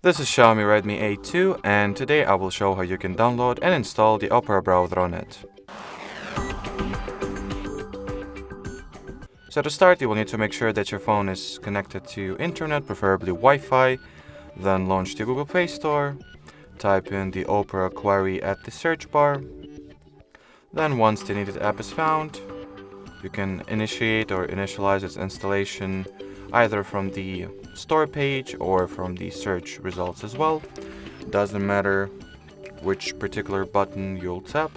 This is Xiaomi Redmi A2 and today I will show how you can download and install the Opera browser on it. So to start, you will need to make sure that your phone is connected to internet, preferably Wi-Fi. Then launch the Google Play Store, type in the Opera query at the search bar. Then once the needed app is found, you can initiate or initialize its installation either from the store page or from the search results as well. Doesn't matter which particular button you'll tap.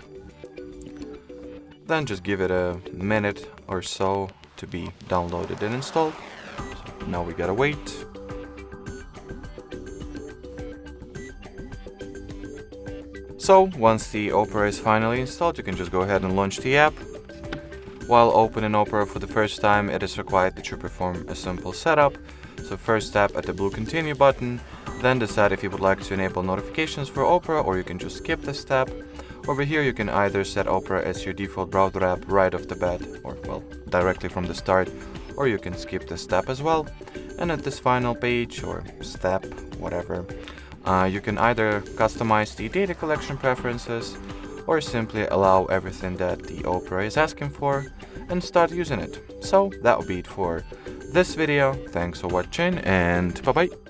Then just give it a minute or so to be downloaded and installed. So now we gotta wait. So once the Opera is finally installed, you can just go ahead and launch the app. While opening Opera for the first time, it is required that you perform a simple setup. So first tap at the blue continue button, then decide if you would like to enable notifications for Opera, or you can just skip this step. Over here you can either set Opera as your default browser app right off the bat, or well, directly from the start, or you can skip this step as well. And at this final page, or step, whatever, you can either customize the data collection preferences, or simply allow everything that the Opera is asking for and start using it. So that will be it for this video. Thanks for watching and bye bye.